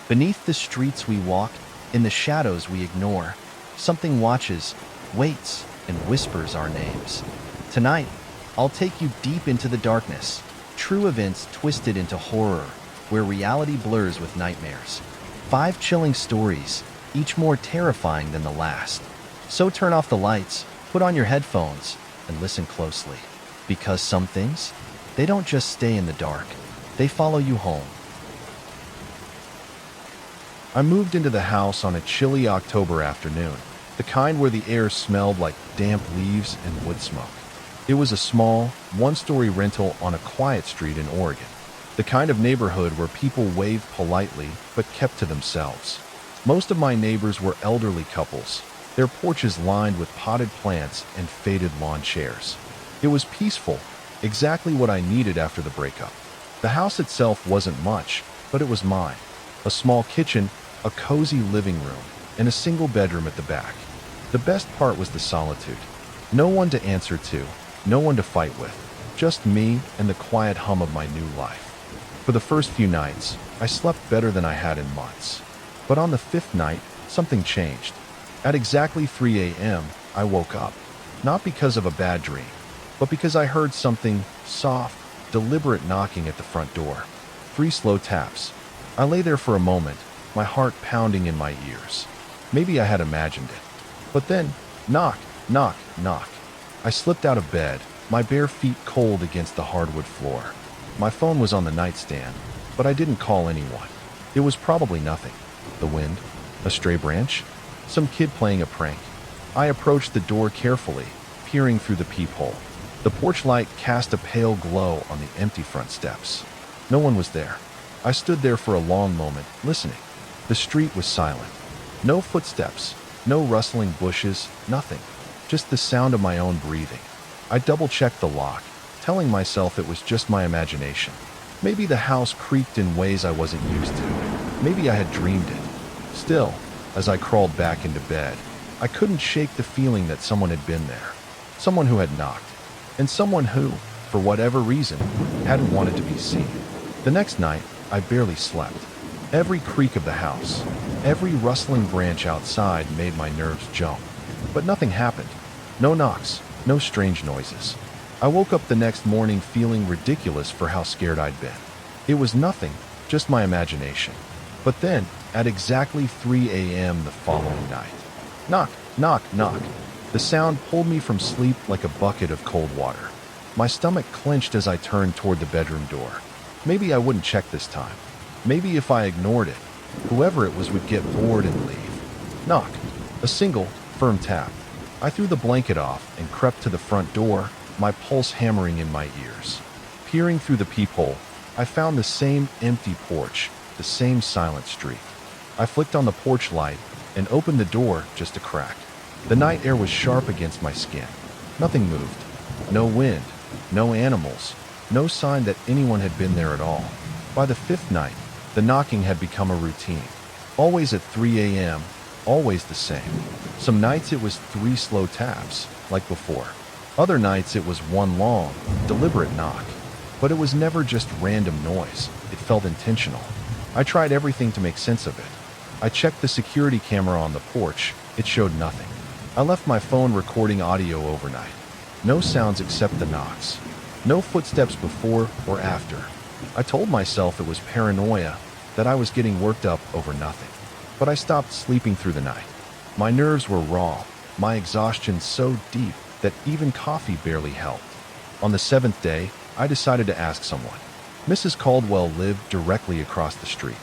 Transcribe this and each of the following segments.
Beneath the streets we walk, in the shadows we ignore, something watches, waits, and whispers our names. Tonight, I'll take you deep into the darkness, true events twisted into horror, where reality blurs with nightmares. 5 chilling stories, each more terrifying than the last. So turn off the lights, put on your headphones, and listen closely. Because some things, they don't just stay in the dark, they follow you home. I moved into the house on a chilly October afternoon, the kind where the air smelled like damp leaves and wood smoke. It was a small, one-story rental on a quiet street in Oregon, the kind of neighborhood where people waved politely but kept to themselves. Most of my neighbors were elderly couples, their porches lined with potted plants and faded lawn chairs. It was peaceful, exactly what I needed after the breakup. The house itself wasn't much, but it was mine. A small kitchen, a cozy living room, and a single bedroom at the back. The best part was the solitude. No one to answer to, no one to fight with, just me and the quiet hum of my new life. For the first few nights, I slept better than I had in months. But on the 5th night, something changed. At exactly 3 a.m., I woke up, not because of a bad dream, but because I heard something soft, deliberate knocking at the front door. 3 slow taps. I lay there for a moment, my heart pounding in my ears. Maybe I had imagined it. But then, knock, knock, knock. I slipped out of bed, my bare feet cold against the hardwood floor. My phone was on the nightstand, but I didn't call anyone. It was probably nothing. The wind, a stray branch, some kid playing a prank. I approached the door carefully, peering through the peephole. The porch light cast a pale glow on the empty front steps. No one was there. I stood there for a long moment, listening. The street was silent. No footsteps, no rustling bushes, nothing. Just the sound of my own breathing. I double-checked the lock, telling myself it was just my imagination. Maybe the house creaked in ways I wasn't used to. Maybe I had dreamed it. Still, as I crawled back into bed, I couldn't shake the feeling that someone had been there. Someone who had knocked. And someone who, for whatever reason, hadn't wanted to be seen. The next night, I barely slept. Every creak of the house, every rustling branch outside made my nerves jump. But nothing happened. No knocks, no strange noises. I woke up the next morning feeling ridiculous for how scared I'd been. It was nothing, just my imagination. But then, at exactly 3 a.m. the following night, knock, knock, knock. The sound pulled me from sleep like a bucket of cold water. My stomach clenched as I turned toward the bedroom door. Maybe I wouldn't check this time. Maybe if I ignored it, whoever it was would get bored and leave. Knock. A single, firm tap. I threw the blanket off and crept to the front door, my pulse hammering in my ears. Peering through the peephole, I found the same empty porch, the same silent street. I flicked on the porch light and opened the door just a crack. The night air was sharp against my skin. Nothing moved. No wind, no animals, no sign that anyone had been there at all. By the 5th night, the knocking had become a routine. Always at 3 a.m., always the same. Some nights it was 3 slow taps, like before. Other nights it was one long, deliberate knock. But it was never just random noise. It felt intentional. I tried everything to make sense of it. I checked the security camera on the porch. It showed nothing. I left my phone recording audio overnight. No sounds except the knocks. No footsteps before or after. I told myself it was paranoia, that I was getting worked up over nothing. But I stopped sleeping through the night. My nerves were raw, my exhaustion so deep that even coffee barely helped. On the 7th day, I decided to ask someone. Mrs. Caldwell lived directly across the street.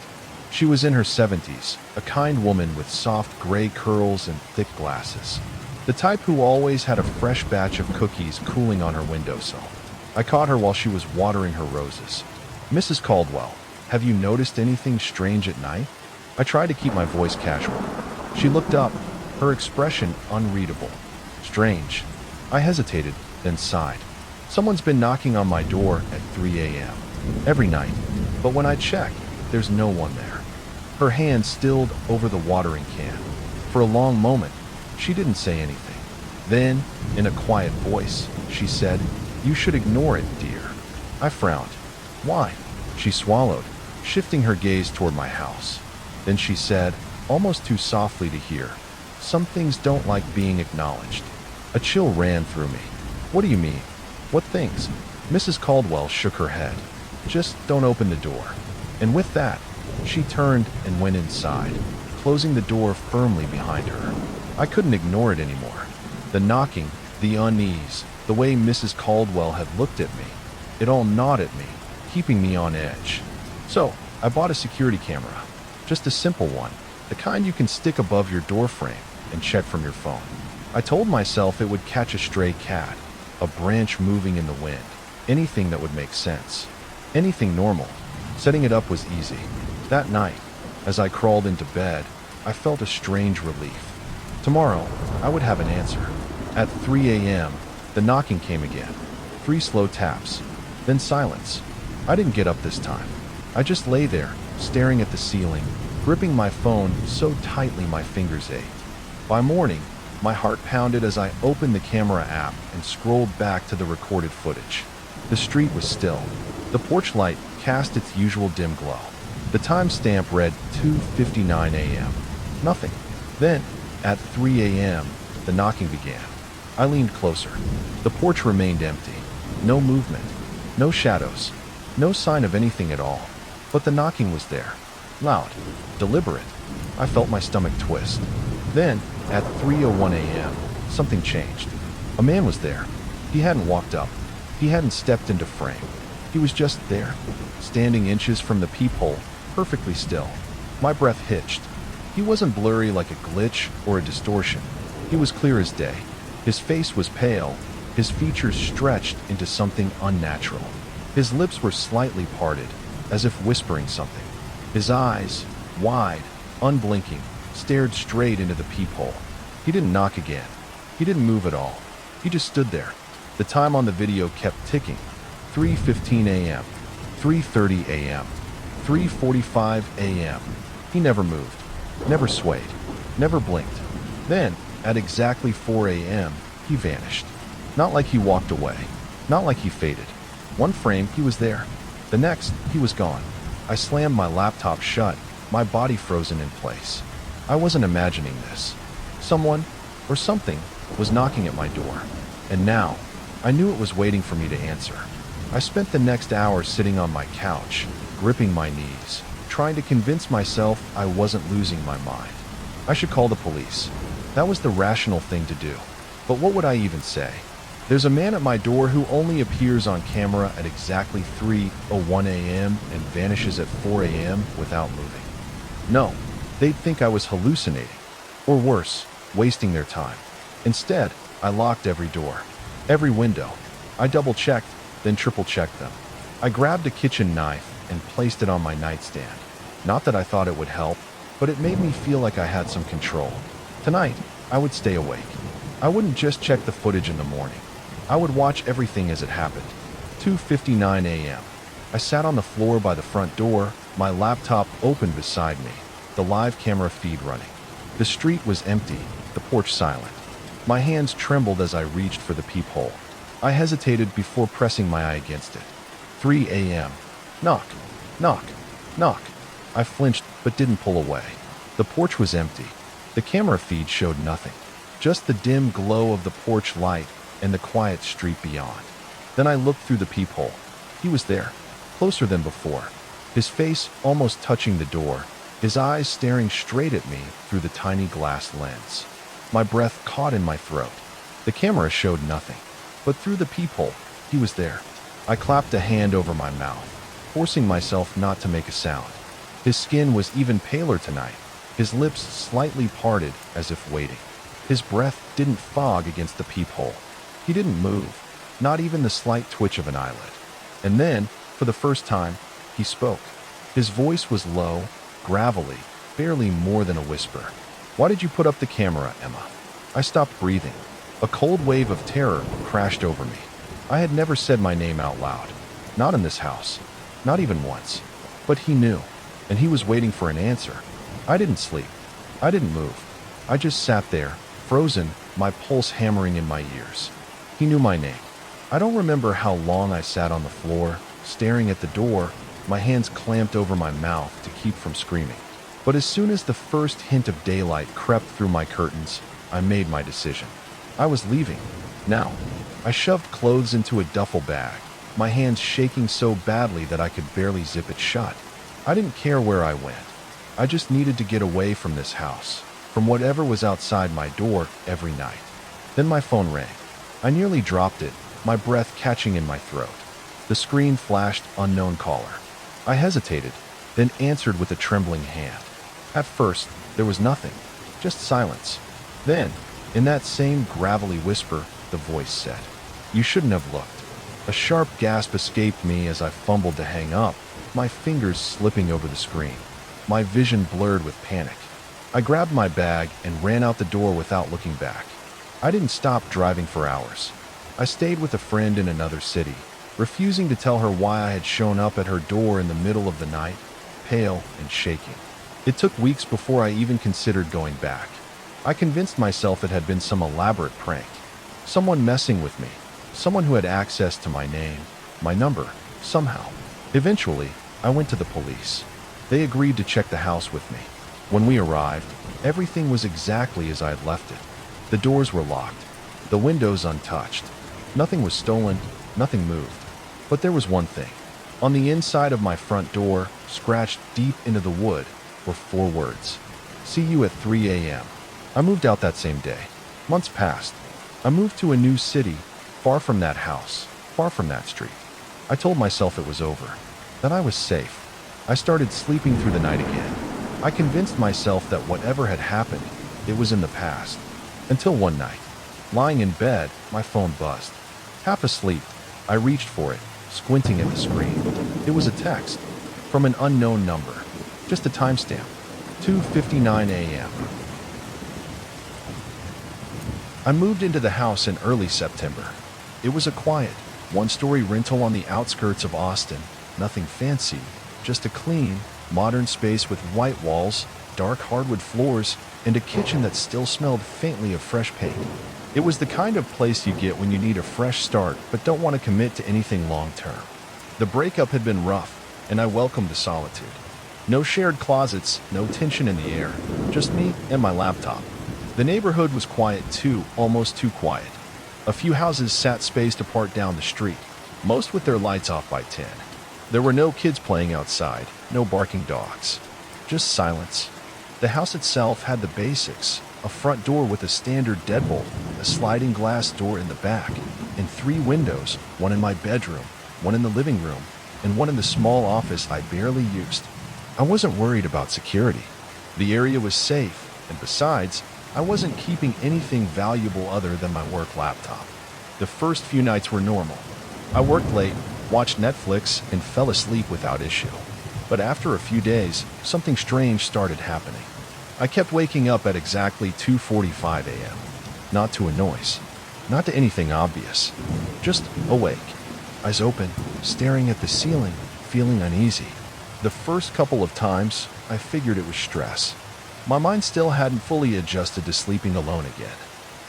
She was in her 70s, a kind woman with soft gray curls and thick glasses. The type who always had a fresh batch of cookies cooling on her windowsill. I caught her while she was watering her roses. "Mrs. Caldwell, have you noticed anything strange at night?" I tried to keep my voice casual. She looked up, her expression unreadable. "Strange." I hesitated, then sighed. "Someone's been knocking on my door at 3 a.m. every night, but when I check, there's no one there." Her hand stilled over the watering can. For a long moment, she didn't say anything. Then, in a quiet voice, she said, "You should ignore it, dear." I frowned. "Why?" She swallowed, shifting her gaze toward my house. Then she said, almost too softly to hear, "Some things don't like being acknowledged." A chill ran through me. "What do you mean? What things?" Mrs. Caldwell shook her head. "Just don't open the door." And with that, she turned and went inside, closing the door firmly behind her. I couldn't ignore it anymore. The knocking, the unease, the way Mrs. Caldwell had looked at me, it all gnawed at me, keeping me on edge. So, I bought a security camera. Just a simple one, the kind you can stick above your door frame and check from your phone. I told myself it would catch a stray cat, a branch moving in the wind, anything that would make sense, anything normal. Setting it up was easy. That night, as I crawled into bed, I felt a strange relief. Tomorrow, I would have an answer. At 3 a.m., the knocking came again. 3 slow taps, then silence. I didn't get up this time. I just lay there, staring at the ceiling, gripping my phone so tightly my fingers ached. By morning, my heart pounded as I opened the camera app and scrolled back to the recorded footage. The street was still. The porch light cast its usual dim glow. The timestamp read 2:59 a.m. Nothing. Then, at 3 a.m., the knocking began. I leaned closer. The porch remained empty. No movement. No shadows. No sign of anything at all. But the knocking was there. Loud. Deliberate. I felt my stomach twist. Then, at 3:01 a.m., something changed. A man was there. He hadn't walked up. He hadn't stepped into frame. He was just there, standing inches from the peephole, perfectly still. My breath hitched. He wasn't blurry like a glitch or a distortion. He was clear as day. His face was pale, his features stretched into something unnatural. His lips were slightly parted, as if whispering something. His eyes, wide, unblinking, stared straight into the peephole. He didn't knock again. He didn't move at all. He just stood there. The time on the video kept ticking. 3:15 a.m., 3:30 a.m., 3:45 a.m. He never moved, never swayed, never blinked. Then, at exactly 4 a.m., he vanished. Not like he walked away, not like he faded. One frame, he was there. The next, he was gone. I slammed my laptop shut, my body frozen in place. I wasn't imagining this. Someone, or something, was knocking at my door. And now, I knew it was waiting for me to answer. I spent the next hour sitting on my couch, gripping my knees, trying to convince myself I wasn't losing my mind. I should call the police. That was the rational thing to do. But what would I even say? There's a man at my door who only appears on camera at exactly 3:01 a.m. and vanishes at 4 a.m. without moving. No, they'd think I was hallucinating. Or worse, wasting their time. Instead, I locked every door, every window. I double-checked, then triple-checked them. I grabbed a kitchen knife and placed it on my nightstand. Not that I thought it would help, but it made me feel like I had some control. Tonight, I would stay awake. I wouldn't just check the footage in the morning. I would watch everything as it happened. 2:59 a.m. I sat on the floor by the front door, my laptop open beside me, the live camera feed running. The street was empty, the porch silent. My hands trembled as I reached for the peephole. I hesitated before pressing my eye against it. 3 a.m. Knock, knock, knock. I flinched but didn't pull away. The porch was empty. The camera feed showed nothing. Just the dim glow of the porch light and the quiet street beyond. Then I looked through the peephole. He was there, closer than before. His face almost touching the door, his eyes staring straight at me through the tiny glass lens. My breath caught in my throat. The camera showed nothing. But through the peephole, he was there. I clapped a hand over my mouth, forcing myself not to make a sound. His skin was even paler tonight, his lips slightly parted as if waiting. His breath didn't fog against the peephole. He didn't move, not even the slight twitch of an eyelid. And then, for the first time, he spoke. His voice was low, gravelly, barely more than a whisper. "Why did you put up the camera, Emma?" I stopped breathing. A cold wave of terror crashed over me. I had never said my name out loud. Not in this house. Not even once. But he knew, and he was waiting for an answer. I didn't sleep. I didn't move. I just sat there, frozen, my pulse hammering in my ears. He knew my name. I don't remember how long I sat on the floor, staring at the door, my hands clamped over my mouth to keep from screaming. But as soon as the first hint of daylight crept through my curtains, I made my decision. I was leaving. Now, I shoved clothes into a duffel bag, my hands shaking so badly that I could barely zip it shut. I didn't care where I went. I just needed to get away from this house, from whatever was outside my door every night. Then my phone rang. I nearly dropped it, my breath catching in my throat. The screen flashed unknown caller. I hesitated, then answered with a trembling hand. At first, there was nothing, just silence. Then, in that same gravelly whisper, the voice said, "You shouldn't have looked." A sharp gasp escaped me as I fumbled to hang up, my fingers slipping over the screen, my vision blurred with panic. I grabbed my bag and ran out the door without looking back. I didn't stop driving for hours. I stayed with a friend in another city, refusing to tell her why I had shown up at her door in the middle of the night, pale and shaking. It took weeks before I even considered going back. I convinced myself it had been some elaborate prank, someone messing with me, someone who had access to my name, my number, somehow. Eventually, I went to the police. They agreed to check the house with me. When we arrived, everything was exactly as I had left it. The doors were locked, the windows untouched. Nothing was stolen, nothing moved. But there was one thing. On the inside of my front door, scratched deep into the wood, were 4 words. "See you at 3 a.m. I moved out that same day. Months passed. I moved to a new city, far from that house, far from that street. I told myself it was over, that I was safe. I started sleeping through the night again. I convinced myself that whatever had happened, it was in the past. Until one night, lying in bed, my phone buzzed. Half asleep, I reached for it, squinting at the screen. It was a text from an unknown number. Just a timestamp, 2:59 a.m. I moved into the house in early September. It was a quiet, one-story rental on the outskirts of Austin. Nothing fancy, just a clean, modern space with white walls, dark hardwood floors, and a kitchen that still smelled faintly of fresh paint. It was the kind of place you get when you need a fresh start but don't want to commit to anything long-term. The breakup had been rough, and I welcomed the solitude. No shared closets, no tension in the air, just me and my laptop. The neighborhood was quiet too, almost too quiet. A few houses sat spaced apart down the street, most with their lights off by 10. There were no kids playing outside, no barking dogs, just silence. The house itself had the basics, a front door with a standard deadbolt, a sliding glass door in the back, and 3 windows, one in my bedroom, one in the living room, and one in the small office I barely used. I wasn't worried about security. The area was safe, and besides, I wasn't keeping anything valuable other than my work laptop. The first few nights were normal. I worked late, watched Netflix, and fell asleep without issue. But after a few days, something strange started happening. I kept waking up at exactly 2:45 a.m. Not to a noise, not to anything obvious, just awake, eyes open, staring at the ceiling, feeling uneasy. The first couple of times, I figured it was stress. My mind still hadn't fully adjusted to sleeping alone again.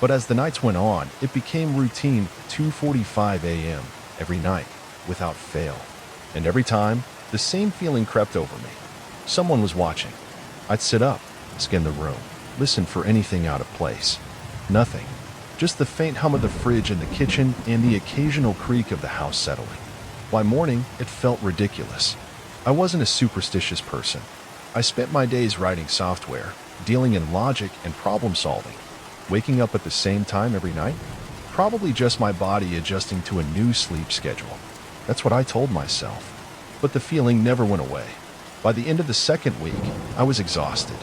But as the nights went on, it became routine, 2:45 a.m. every night, without fail. And every time, the same feeling crept over me. Someone was watching. I'd sit up, scan the room, listen for anything out of place. Nothing. Just the faint hum of the fridge in the kitchen and the occasional creak of the house settling. By morning, it felt ridiculous. I wasn't a superstitious person. I spent my days writing software, dealing in logic and problem solving. Waking up at the same time every night? Probably just my body adjusting to a new sleep schedule. That's what I told myself. But the feeling never went away. By the end of the second week, I was exhausted.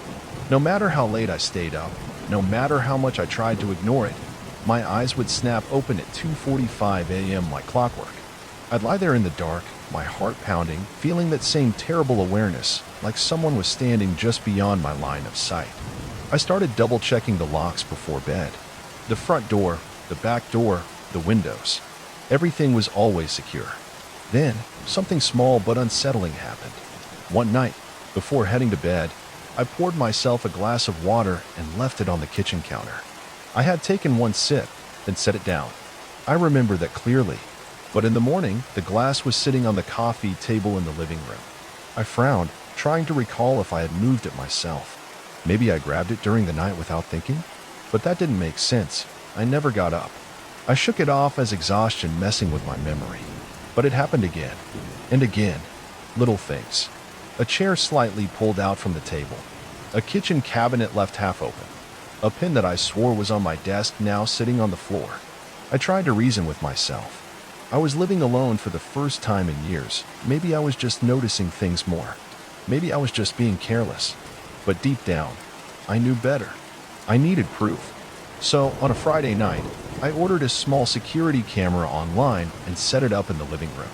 No matter how late I stayed up, no matter how much I tried to ignore it, my eyes would snap open at 2:45 a.m. like clockwork. I'd lie there in the dark, my heart pounding, feeling that same terrible awareness, like someone was standing just beyond my line of sight. I started double-checking the locks before bed. The front door, the back door, the windows. Everything was always secure. Then, something small but unsettling happened. One night, before heading to bed, I poured myself a glass of water and left it on the kitchen counter. I had taken one sip, then set it down. I remember that clearly. But in the morning, the glass was sitting on the coffee table in the living room. I frowned, trying to recall if I had moved it myself. Maybe I grabbed it during the night without thinking? But that didn't make sense. I never got up. I shook it off as exhaustion messing with my memory. But it happened again. And again. Little things. A chair slightly pulled out from the table. A kitchen cabinet left half open. A pin that I swore was on my desk now sitting on the floor. I tried to reason with myself. I was living alone for the first time in years. Maybe I was just noticing things more. Maybe I was just being careless. But deep down, I knew better. I needed proof. So, on a Friday night, I ordered a small security camera online and set it up in the living room.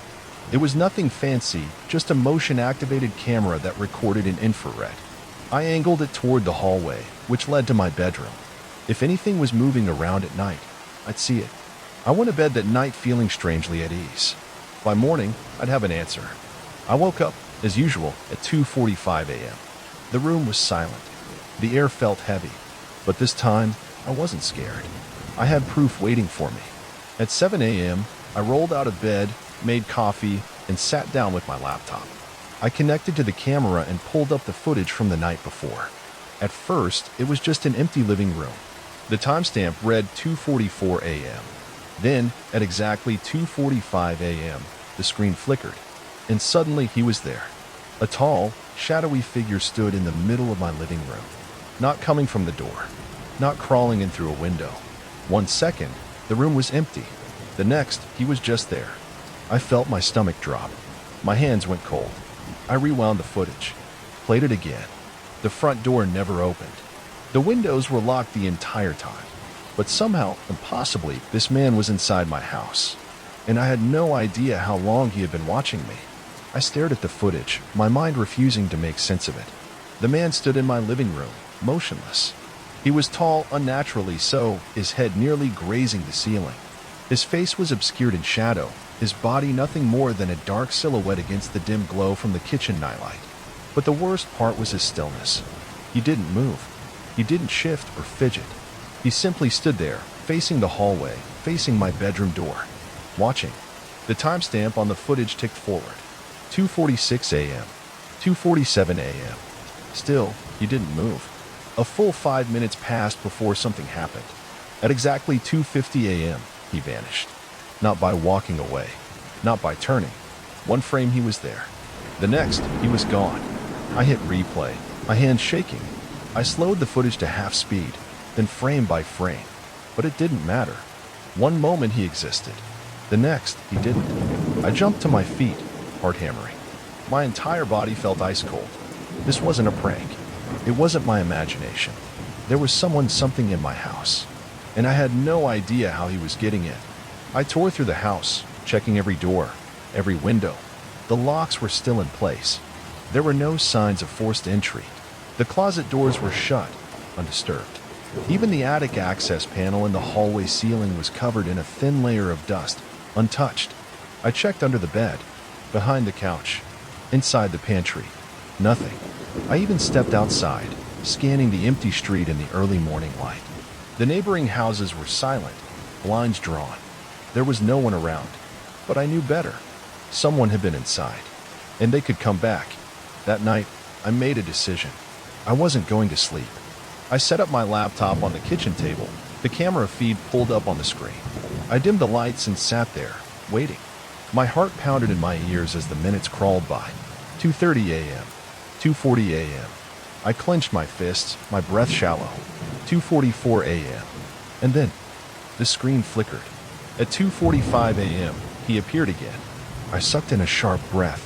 It was nothing fancy, just a motion-activated camera that recorded in infrared. I angled it toward the hallway, which led to my bedroom. If anything was moving around at night, I'd see it. I went to bed that night feeling strangely at ease. By morning, I'd have an answer. I woke up, as usual, at 2:45 a.m. The room was silent. The air felt heavy. But this time, I wasn't scared. I had proof waiting for me. At 7 a.m., I rolled out of bed, made coffee, and sat down with my laptop. I connected to the camera and pulled up the footage from the night before. At first, it was just an empty living room. The timestamp read 2:44 a.m. Then, at exactly 2:45 a.m., the screen flickered, and suddenly he was there. A tall, shadowy figure stood in the middle of my living room, not coming from the door, not crawling in through a window. 1 second, the room was empty. The next, he was just there. I felt my stomach drop. My hands went cold. I rewound the footage, played it again. The front door never opened. The windows were locked the entire time. But somehow, impossibly, this man was inside my house. And I had no idea how long he had been watching me. I stared at the footage, my mind refusing to make sense of it. The man stood in my living room, motionless. He was tall, unnaturally so, his head nearly grazing the ceiling. His face was obscured in shadow, his body nothing more than a dark silhouette against the dim glow from the kitchen nightlight. But the worst part was his stillness. He didn't move. He didn't shift or fidget. He simply stood there, facing the hallway, facing my bedroom door, watching. The timestamp on the footage ticked forward. 2:46 a.m., 2:47 a.m. Still, he didn't move. A full 5 minutes passed before something happened. At exactly 2:50 a.m., he vanished. Not by walking away, not by turning. One frame he was there. The next, he was gone. I hit replay, my hands shaking. I slowed the footage to half speed, then frame by frame. But it didn't matter. One moment he existed. The next, he didn't. I jumped to my feet, heart hammering. My entire body felt ice cold. This wasn't a prank. It wasn't my imagination. There was something in my house. And I had no idea how he was getting in. I tore through the house, checking every door, every window. The locks were still in place. There were no signs of forced entry. The closet doors were shut, undisturbed. Even the attic access panel in the hallway ceiling was covered in a thin layer of dust, untouched. I checked under the bed, behind the couch, inside the pantry. Nothing. I even stepped outside, scanning the empty street in the early morning light. The neighboring houses were silent, blinds drawn. There was no one around, but I knew better. Someone had been inside, and they could come back. That night, I made a decision. I wasn't going to sleep. I set up my laptop on the kitchen table, the camera feed pulled up on the screen. I dimmed the lights and sat there, waiting. My heart pounded in my ears as the minutes crawled by. 2:30 a.m., 2:40 a.m. I clenched my fists, my breath shallow. 2:44 a.m. And then, the screen flickered. At 2:45 a.m., he appeared again. I sucked in a sharp breath.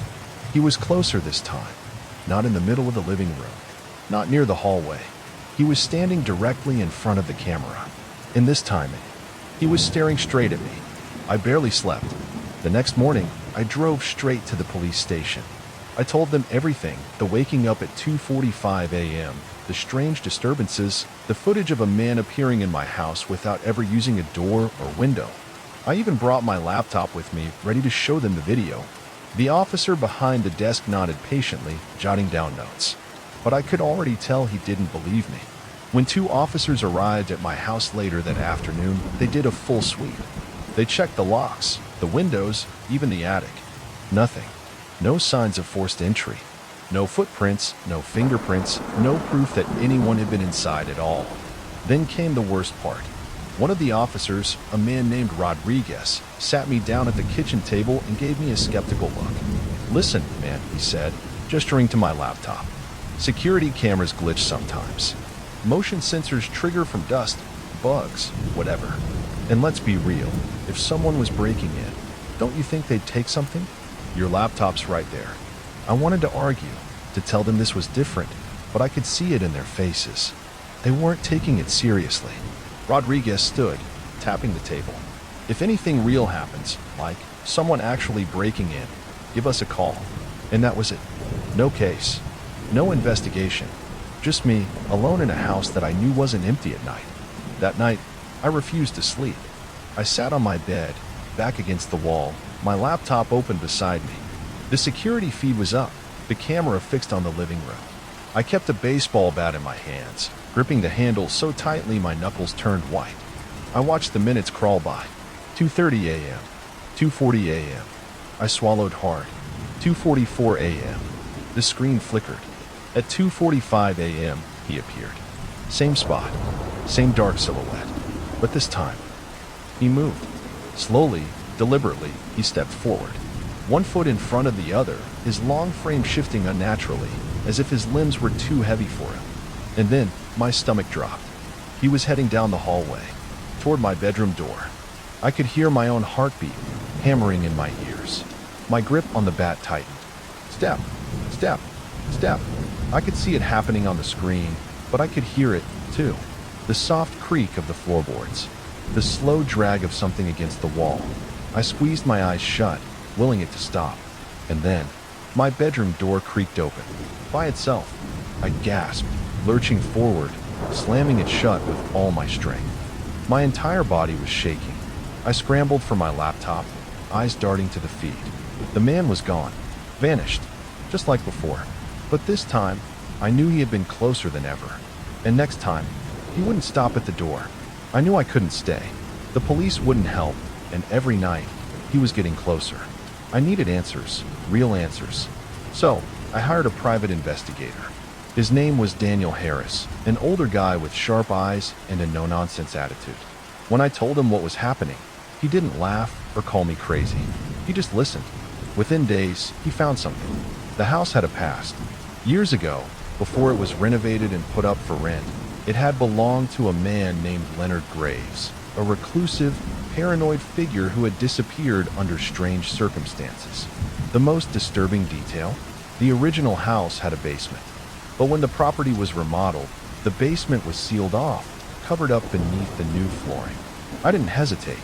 He was closer this time, not in the middle of the living room, not near the hallway. He was standing directly in front of the camera. And this time, he was staring straight at me. I barely slept. The next morning, I drove straight to the police station. I told them everything, the waking up at 2:45 a.m., the strange disturbances, the footage of a man appearing in my house without ever using a door or window. I even brought my laptop with me, ready to show them the video. The officer behind the desk nodded patiently, jotting down notes. But I could already tell he didn't believe me. When 2 officers arrived at my house later that afternoon, they did a full sweep. They checked the locks, the windows, even the attic. Nothing. No signs of forced entry. No footprints, no fingerprints, no proof that anyone had been inside at all. Then came the worst part. One of the officers, a man named Rodriguez, sat me down at the kitchen table and gave me a skeptical look. "Listen, man," he said, gesturing to my laptop. "Security cameras glitch sometimes. Motion sensors trigger from dust, bugs, whatever. And let's be real, if someone was breaking in, don't you think they'd take something? Your laptop's right there." I wanted to argue, to tell them this was different, but I could see it in their faces. They weren't taking it seriously. Rodriguez stood, tapping the table. "If anything real happens, like someone actually breaking in, give us a call." And that was it. No case. No investigation. Just me, alone in a house that I knew wasn't empty at night. That night, I refused to sleep. I sat on my bed, back against the wall, my laptop open beside me. The security feed was up, the camera fixed on the living room. I kept a baseball bat in my hands, gripping the handle so tightly my knuckles turned white. I watched the minutes crawl by. 2:30 a.m., 2:40 a.m. I swallowed hard. 2:44 a.m. The screen flickered. At 2:45 a.m., he appeared. Same spot, same dark silhouette. But this time, he moved. Slowly, deliberately, he stepped forward. 1 foot in front of the other, his long frame shifting unnaturally, as if his limbs were too heavy for him. And then, my stomach dropped. He was heading down the hallway, toward my bedroom door. I could hear my own heartbeat, hammering in my ears. My grip on the bat tightened. Step, step, step. I could see it happening on the screen, but I could hear it, too. The soft creak of the floorboards. The slow drag of something against the wall. I squeezed my eyes shut, willing it to stop. And then, my bedroom door creaked open. By itself. I gasped, lurching forward, slamming it shut with all my strength. My entire body was shaking. I scrambled for my laptop, eyes darting to the feed. The man was gone. Vanished. Just like before. But this time, I knew he had been closer than ever. And next time, he wouldn't stop at the door. I knew I couldn't stay. The police wouldn't help, and every night, he was getting closer. I needed answers, real answers. So, I hired a private investigator. His name was Daniel Harris, an older guy with sharp eyes and a no-nonsense attitude. When I told him what was happening, he didn't laugh or call me crazy. He just listened. Within days, he found something. The house had a past. Years ago, before it was renovated and put up for rent, it had belonged to a man named Leonard Graves, a reclusive, paranoid figure who had disappeared under strange circumstances. The most disturbing detail? The original house had a basement. But when the property was remodeled, the basement was sealed off, covered up beneath the new flooring. I didn't hesitate.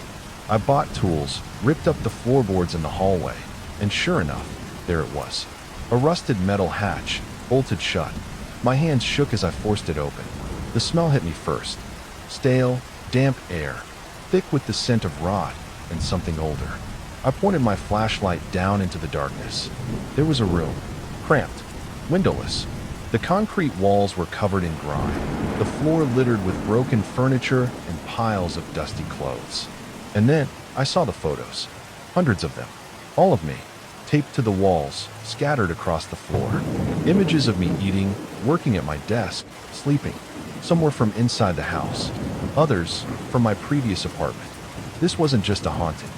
I bought tools, ripped up the floorboards in the hallway, and sure enough, there it was. A rusted metal hatch, bolted shut. My hands shook as I forced it open. The smell hit me first. Stale, damp air, thick with the scent of rot and something older. I pointed my flashlight down into the darkness. There was a room, cramped, windowless. The concrete walls were covered in grime, the floor littered with broken furniture and piles of dusty clothes. And then I saw the photos, hundreds of them, all of me, taped to the walls, scattered across the floor. Images of me eating, working at my desk, sleeping. Some were from inside the house, others from my previous apartment. This wasn't just a haunting.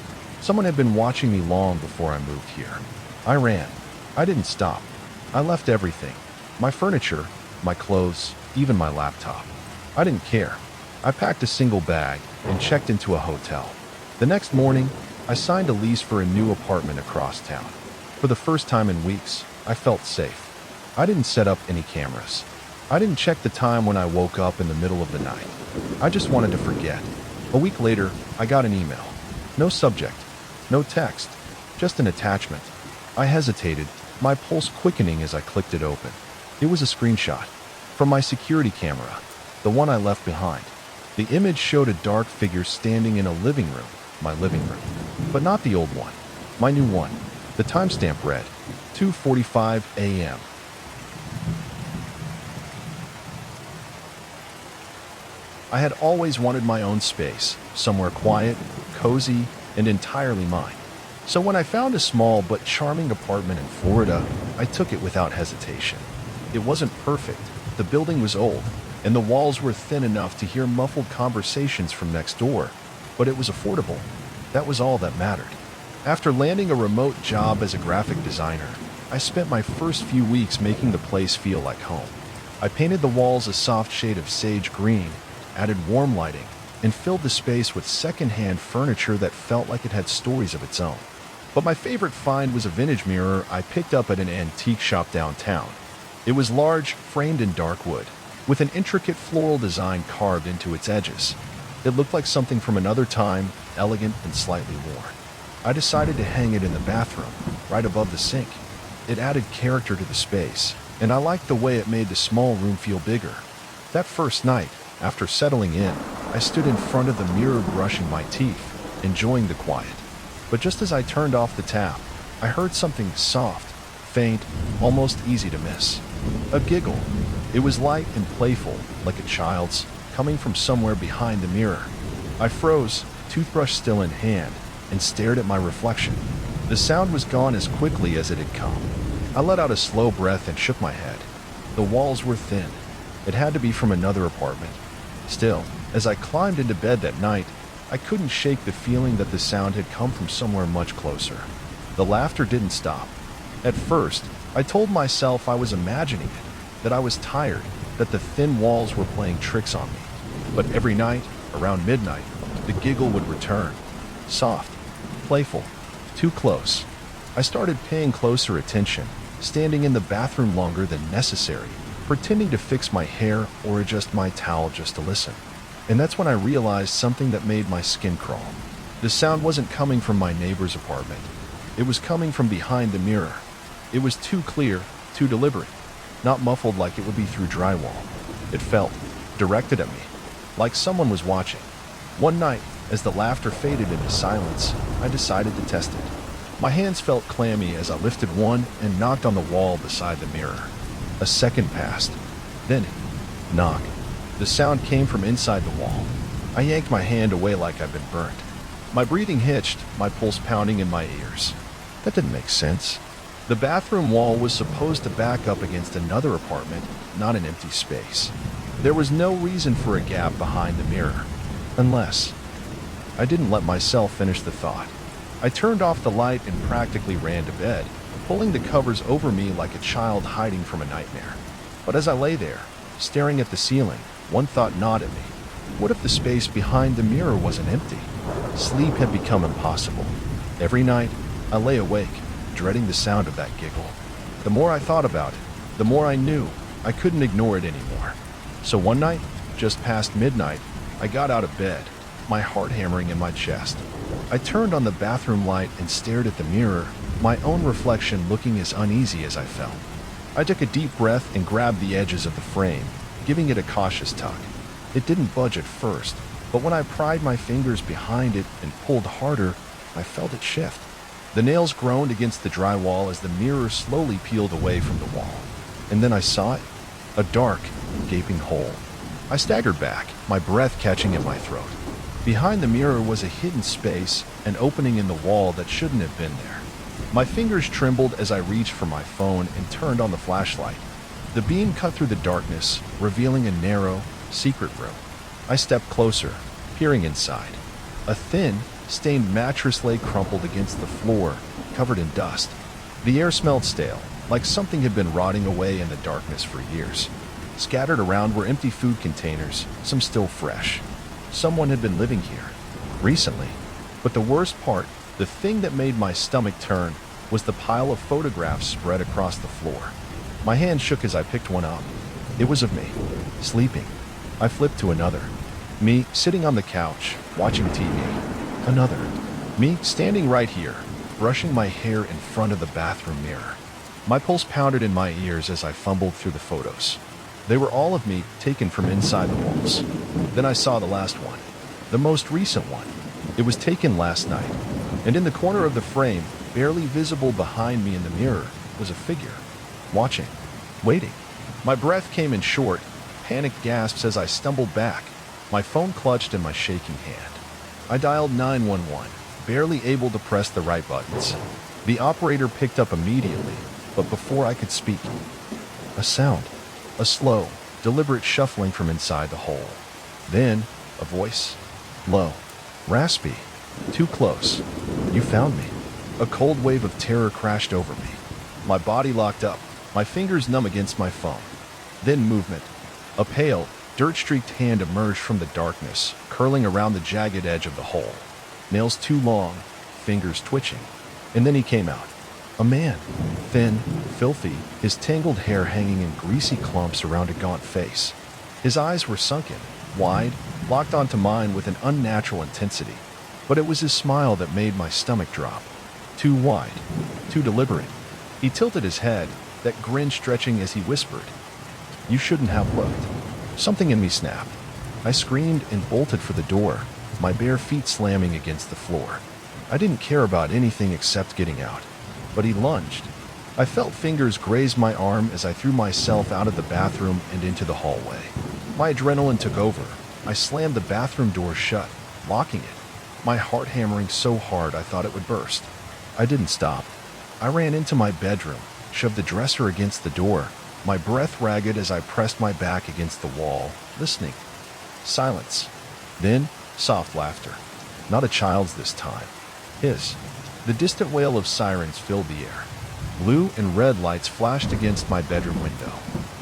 Someone had been watching me long before I moved here. I ran. I didn't stop. I left everything. My furniture, my clothes, even my laptop. I didn't care. I packed a single bag and checked into a hotel. The next morning, I signed a lease for a new apartment across town. For the first time in weeks, I felt safe. I didn't set up any cameras. I didn't check the time when I woke up in the middle of the night. I just wanted to forget. A week later, I got an email. No subject, no text, just an attachment. I hesitated, my pulse quickening as I clicked it open. It was a screenshot from my security camera, the one I left behind. The image showed a dark figure standing in a living room, my living room, but not the old one, my new one. The timestamp read 2:45 a.m. I had always wanted my own space, somewhere quiet, cozy, and entirely mine. So when I found a small but charming apartment in Florida, I took it without hesitation. It wasn't perfect, the building was old, and the walls were thin enough to hear muffled conversations from next door, but it was affordable. That was all that mattered. After landing a remote job as a graphic designer, I spent my first few weeks making the place feel like home. I painted the walls a soft shade of sage green, added warm lighting, and filled the space with second-hand furniture that felt like it had stories of its own. But my favorite find was a vintage mirror I picked up at an antique shop downtown. It was large, framed in dark wood, with an intricate floral design carved into its edges. It looked like something from another time, elegant and slightly worn. I decided to hang it in the bathroom, right above the sink. It added character to the space, and I liked the way it made the small room feel bigger. That first night, after settling in, I stood in front of the mirror brushing my teeth, enjoying the quiet. But just as I turned off the tap, I heard something soft, faint, almost easy to miss. A giggle. It was light and playful, like a child's, coming from somewhere behind the mirror. I froze, toothbrush still in hand, and stared at my reflection. The sound was gone as quickly as it had come. I let out a slow breath and shook my head. The walls were thin. It had to be from another apartment. Still, as I climbed into bed that night, I couldn't shake the feeling that the sound had come from somewhere much closer. The laughter didn't stop. At first, I told myself I was imagining it, that I was tired, that the thin walls were playing tricks on me. But every night, around midnight, the giggle would return. Soft, playful, too close. I started paying closer attention, standing in the bathroom longer than necessary, pretending to fix my hair or adjust my towel just to listen. And that's when I realized something that made my skin crawl. The sound wasn't coming from my neighbor's apartment. It was coming from behind the mirror. It was too clear, too deliberate, not muffled like it would be through drywall. It felt directed at me, like someone was watching. One night, as the laughter faded into silence, I decided to test it. My hands felt clammy as I lifted one and knocked on the wall beside the mirror. A second passed. Then, knock. The sound came from inside the wall. I yanked my hand away like I'd been burnt. My breathing hitched, my pulse pounding in my ears. That didn't make sense. The bathroom wall was supposed to back up against another apartment, not an empty space. There was no reason for a gap behind the mirror. Unless... I didn't let myself finish the thought. I turned off the light and practically ran to bed, pulling the covers over me like a child hiding from a nightmare. But as I lay there, staring at the ceiling, one thought gnawed at me. What if the space behind the mirror wasn't empty? Sleep had become impossible. Every night, I lay awake, dreading the sound of that giggle. The more I thought about it, the more I knew I couldn't ignore it anymore. So one night, just past midnight, I got out of bed, my heart hammering in my chest. I turned on the bathroom light and stared at the mirror, my own reflection looking as uneasy as I felt. I took a deep breath and grabbed the edges of the frame, giving it a cautious tug. It didn't budge at first, but when I pried my fingers behind it and pulled harder, I felt it shift. The nails groaned against the drywall as the mirror slowly peeled away from the wall. And then I saw it, a dark, gaping hole. I staggered back, my breath catching in my throat. Behind the mirror was a hidden space, an opening in the wall that shouldn't have been there. My fingers trembled as I reached for my phone and turned on the flashlight. The beam cut through the darkness, revealing a narrow, secret room. I stepped closer, peering inside. A thin, stained mattress lay crumpled against the floor, covered in dust. The air smelled stale, like something had been rotting away in the darkness for years. Scattered around were empty food containers, some still fresh. Someone had been living here, recently. But the worst part, the thing that made my stomach turn, was the pile of photographs spread across the floor. My hand shook as I picked one up. It was of me, sleeping. I flipped to another. Me, sitting on the couch, watching TV. Another. Me, standing right here, brushing my hair in front of the bathroom mirror. My pulse pounded in my ears as I fumbled through the photos. They were all of me, taken from inside the walls. Then I saw the last one, the most recent one. It was taken last night, and in the corner of the frame, barely visible behind me in the mirror, was a figure, watching, waiting. My breath came in short, panicked gasps as I stumbled back, my phone clutched in my shaking hand. I dialed 911, barely able to press the right buttons. The operator picked up immediately, But before I could speak, a sound, a slow, deliberate shuffling from inside the hole. Then, a voice, low, raspy, too close. You found me. A cold wave of terror crashed over me. My body locked up, my fingers numb against my phone. Then movement. A pale, dirt-streaked hand emerged from the darkness, curling around the jagged edge of the hole. Nails too long, fingers twitching. And then he came out. A man, thin, filthy, his tangled hair hanging in greasy clumps around a gaunt face. His eyes were sunken, wide, locked onto mine with an unnatural intensity. But it was his smile that made my stomach drop. Too wide, too deliberate. He tilted his head, that grin stretching as he whispered, "You shouldn't have looked." Something in me snapped. I screamed and bolted for the door, my bare feet slamming against the floor. I didn't care about anything except getting out. But he lunged. I felt fingers graze my arm as I threw myself out of the bathroom and into the hallway. My adrenaline took over. I slammed the bathroom door shut, locking it, my heart hammering so hard I thought it would burst. I didn't stop. I ran into my bedroom, shoved the dresser against the door, my breath ragged as I pressed my back against the wall, listening. Silence. Then, soft laughter. Not a child's this time. His. The distant wail of sirens filled the air. Blue and red lights flashed against my bedroom window.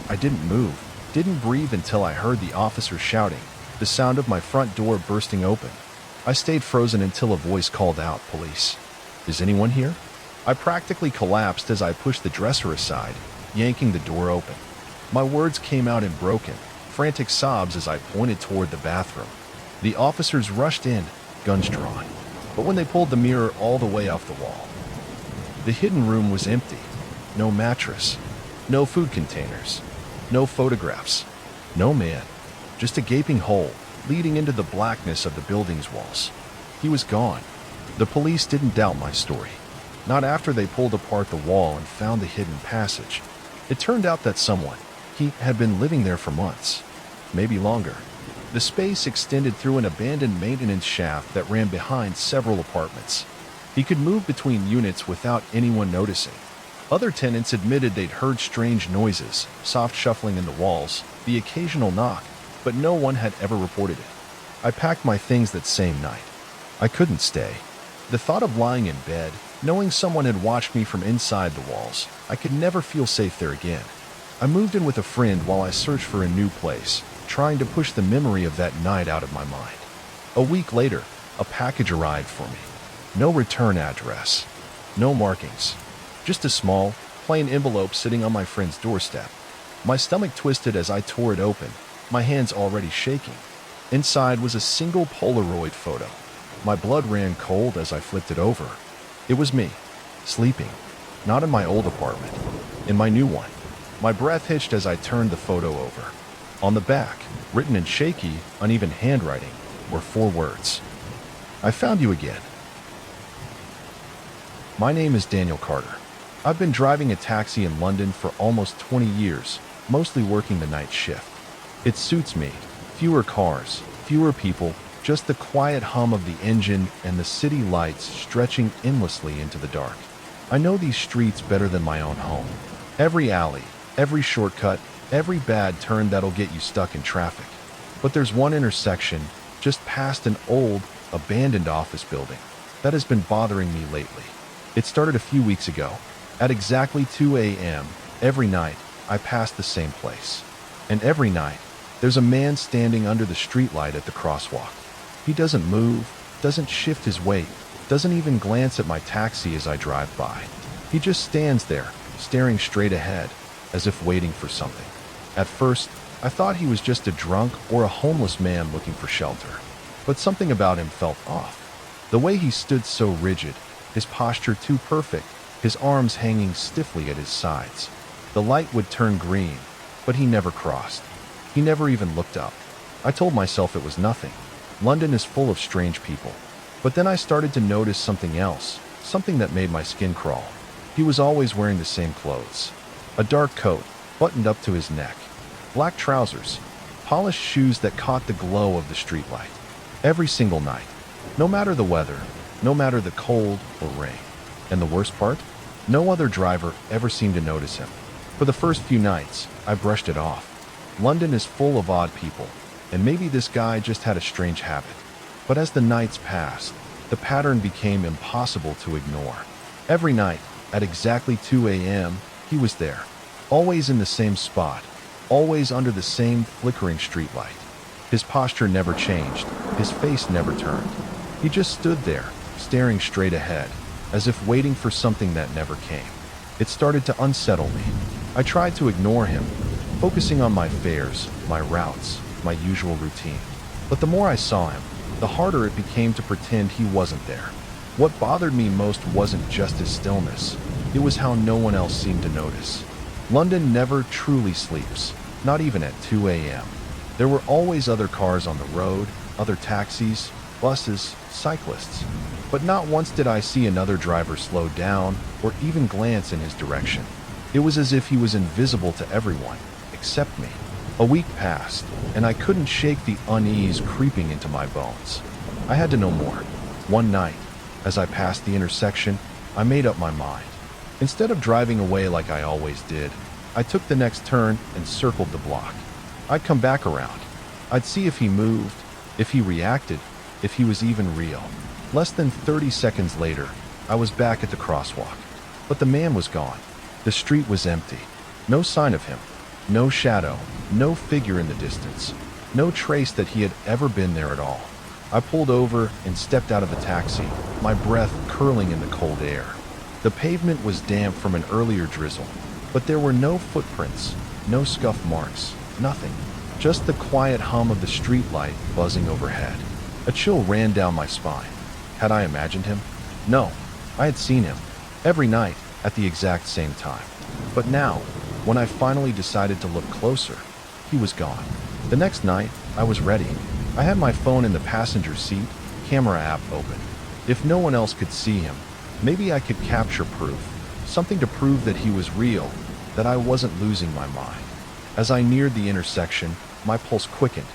I didn't move, didn't breathe until I heard the officer shouting, the sound of my front door bursting open. I stayed frozen until a voice called out, "Police. Is anyone here?" I practically collapsed as I pushed the dresser aside, yanking the door open. My words came out in broken, frantic sobs as I pointed toward the bathroom. The officers rushed in, guns drawn. But when they pulled the mirror all the way off the wall, the hidden room was empty. No mattress, no food containers, no photographs, no man, just a gaping hole leading into the blackness of the building's walls. He was gone. The police didn't doubt my story. Not after they pulled apart the wall and found the hidden passage. It turned out that someone, he had been living there for months, maybe longer. The space extended through an abandoned maintenance shaft that ran behind several apartments. He could move between units without anyone noticing. Other tenants admitted they'd heard strange noises, soft shuffling in the walls, the occasional knock, but no one had ever reported it. I packed my things that same night. I couldn't stay. The thought of lying in bed, knowing someone had watched me from inside the walls, I could never feel safe there again. I moved in with a friend while I searched for a new place, trying to push the memory of that night out of my mind. A week later, a package arrived for me. No return address, no markings, just a small, plain envelope sitting on my friend's doorstep. My stomach twisted as I tore it open, my hands already shaking. Inside was a single Polaroid photo. My blood ran cold as I flipped it over. It was me, sleeping, not in my old apartment, in my new one. My breath hitched as I turned the photo over. On the back, written in shaky, uneven handwriting, were 4 words. "I found you again. My name is Daniel Carter. I've been driving a taxi in London for almost 20 years, mostly working the night shift. It suits me. Fewer cars, fewer people, just the quiet hum of the engine and the city lights stretching endlessly into the dark. I know these streets better than my own home. Every alley, every shortcut, every bad turn that'll get you stuck in traffic. But there's one intersection, just past an old, abandoned office building, that has been bothering me lately. It started a few weeks ago. At exactly 2 a.m., every night, I pass the same place. And every night, there's a man standing under the streetlight at the crosswalk. He doesn't move, doesn't shift his weight, doesn't even glance at my taxi as I drive by. He just stands there, staring straight ahead, as if waiting for something. At first, I thought he was just a drunk or a homeless man looking for shelter. But something about him felt off. The way he stood so rigid, his posture too perfect, his arms hanging stiffly at his sides. The light would turn green, but he never crossed. He never even looked up. I told myself it was nothing. London is full of strange people. But then I started to notice something else, something that made my skin crawl. He was always wearing the same clothes. A dark coat, buttoned up to his neck. Black trousers, polished shoes that caught the glow of the streetlight. Every single night. No matter the weather, no matter the cold or rain. And the worst part? No other driver ever seemed to notice him. For the first few nights, I brushed it off. London is full of odd people, and maybe this guy just had a strange habit. But as the nights passed, the pattern became impossible to ignore. Every night, at exactly 2 a.m., he was there. Always in the same spot, always under the same flickering streetlight. His posture never changed, his face never turned. He just stood there, staring straight ahead, as if waiting for something that never came. It started to unsettle me. I tried to ignore him, focusing on my fares, my routes, my usual routine. But the more I saw him, the harder it became to pretend he wasn't there. What bothered me most wasn't just his stillness, it was how no one else seemed to notice. London never truly sleeps, not even at 2 a.m. There were always other cars on the road, other taxis, buses, cyclists. But not once did I see another driver slow down or even glance in his direction. It was as if he was invisible to everyone, except me. A week passed, and I couldn't shake the unease creeping into my bones. I had to know more. One night, as I passed the intersection, I made up my mind. Instead of driving away like I always did, I took the next turn and circled the block. I'd come back around. I'd see if he moved, if he reacted, if he was even real. Less than 30 seconds later, I was back at the crosswalk. But the man was gone. The street was empty. No sign of him. No shadow. No figure in the distance. No trace that he had ever been there at all. I pulled over and stepped out of the taxi, my breath curling in the cold air. The pavement was damp from an earlier drizzle, but there were no footprints, no scuff marks, nothing. Just the quiet hum of the streetlight buzzing overhead. A chill ran down my spine. Had I imagined him? No, I had seen him, every night, at the exact same time. But now, when I finally decided to look closer, he was gone. The next night, I was ready. I had my phone in the passenger seat, camera app open. If no one else could see him, maybe I could capture proof, something to prove that he was real, that I wasn't losing my mind. As I neared the intersection, my pulse quickened.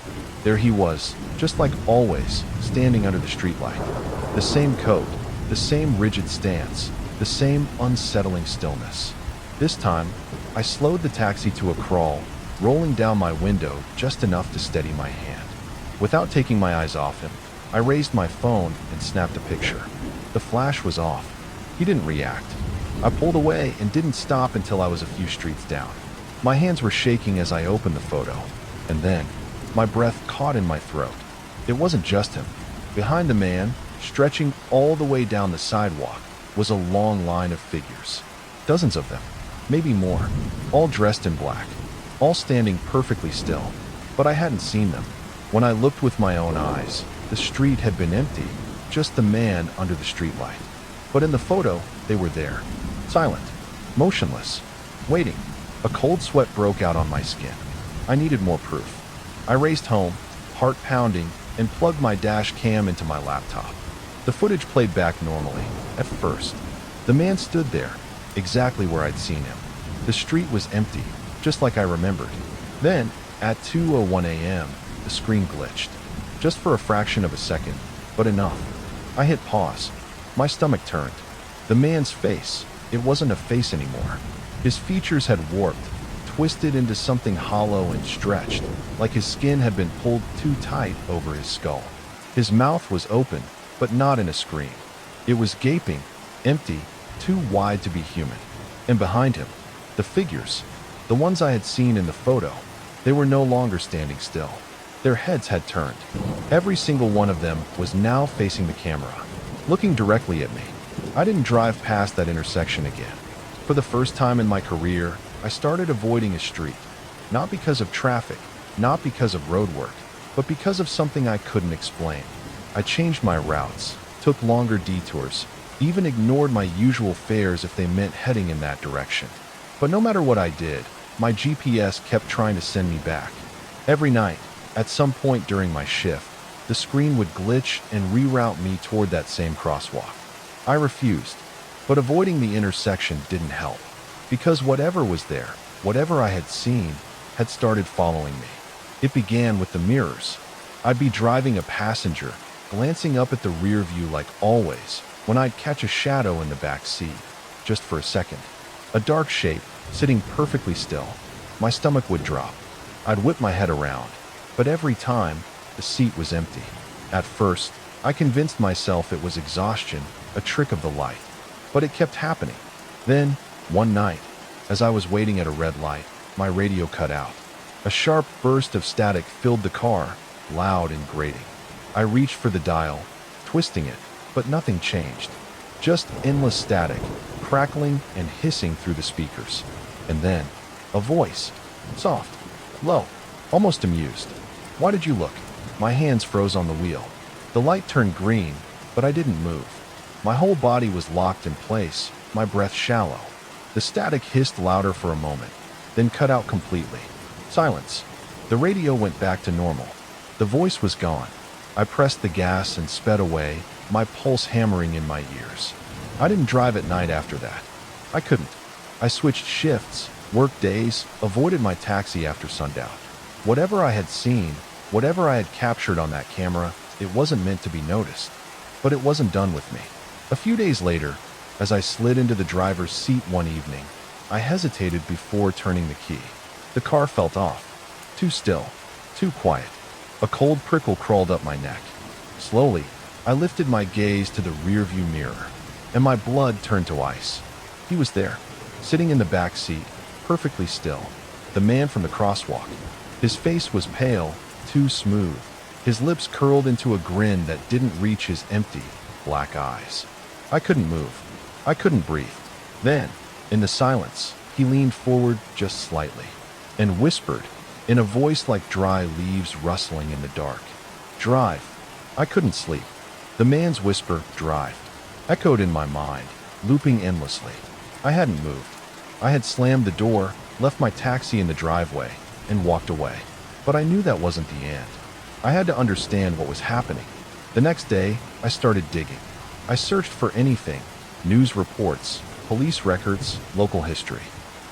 There he was, just like always, standing under the streetlight. The same coat, the same rigid stance, the same unsettling stillness. This time, I slowed the taxi to a crawl, rolling down my window just enough to steady my hand. Without taking my eyes off him, I raised my phone and snapped a picture. The flash was off. He didn't react. I pulled away and didn't stop until I was a few streets down. My hands were shaking as I opened the photo, and then my breath caught in my throat. It wasn't just him. Behind the man, stretching all the way down the sidewalk, was a long line of figures. Dozens of them, maybe more, all dressed in black, all standing perfectly still. But I hadn't seen them. When I looked with my own eyes, the street had been empty, just the man under the streetlight. But in the photo, they were there, silent, motionless, waiting. A cold sweat broke out on my skin. I needed more proof. I raced home, heart pounding, and plugged my dash cam into my laptop. The footage played back normally, at first. The man stood there, exactly where I'd seen him. The street was empty, just like I remembered. Then, at 2:01 a.m., the screen glitched. Just for a fraction of a second, but enough. I hit pause. My stomach turned. The man's face, it wasn't a face anymore. His features had warped, twisted into something hollow and stretched, like his skin had been pulled too tight over his skull. His mouth was open, but not in a scream. It was gaping, empty, too wide to be human. And behind him, the figures, the ones I had seen in the photo, they were no longer standing still. Their heads had turned. Every single one of them was now facing the camera, looking directly at me. I didn't drive past that intersection again. For the first time in my career, I started avoiding a street, not because of traffic, not because of road work, but because of something I couldn't explain. I changed my routes, took longer detours, even ignored my usual fares if they meant heading in that direction. But no matter what I did, my GPS kept trying to send me back. Every night, at some point during my shift, the screen would glitch and reroute me toward that same crosswalk. I refused, but avoiding the intersection didn't help, because whatever was there, whatever I had seen, had started following me. It began with the mirrors. I'd be driving a passenger, glancing up at the rear view like always, when I'd catch a shadow in the back seat. just for a second. A dark shape, sitting perfectly still. My stomach would drop. I'd whip my head around, but every time, the seat was empty. At first, I convinced myself it was exhaustion, a trick of the light. But it kept happening. Then, one night, as I was waiting at a red light, my radio cut out. A sharp burst of static filled the car, loud and grating. I reached for the dial, twisting it, but nothing changed. Just endless static, crackling and hissing through the speakers. And then, a voice. Soft, low, almost amused. "Why did you look?" My hands froze on the wheel. The light turned green, but I didn't move. My whole body was locked in place, my breath shallow. The static hissed louder for a moment, then cut out completely. Silence. The radio went back to normal. The voice was gone. I pressed the gas and sped away, my pulse hammering in my ears. I didn't drive at night after that. I couldn't. I switched shifts, worked days, avoided my taxi after sundown. Whatever I had seen, whatever I had captured on that camera, it wasn't meant to be noticed. But it wasn't done with me. A few days later, as I slid into the driver's seat one evening, I hesitated before turning the key. The car felt off. Too still. Too quiet. A cold prickle crawled up my neck. Slowly, I lifted my gaze to the rearview mirror, and my blood turned to ice. He was there, sitting in the back seat, perfectly still. The man from the crosswalk. His face was pale, too smooth. His lips curled into a grin that didn't reach his empty, black eyes. I couldn't move. I couldn't breathe. Then, in the silence, he leaned forward just slightly and whispered, in a voice like dry leaves rustling in the dark, "Drive." I couldn't sleep. The man's whisper, "Drive," echoed in my mind, looping endlessly. I hadn't moved. I had slammed the door, left my taxi in the driveway, and walked away. But I knew that wasn't the end. I had to understand what was happening. The next day, I started digging. I searched for anything: news reports, police records, local history.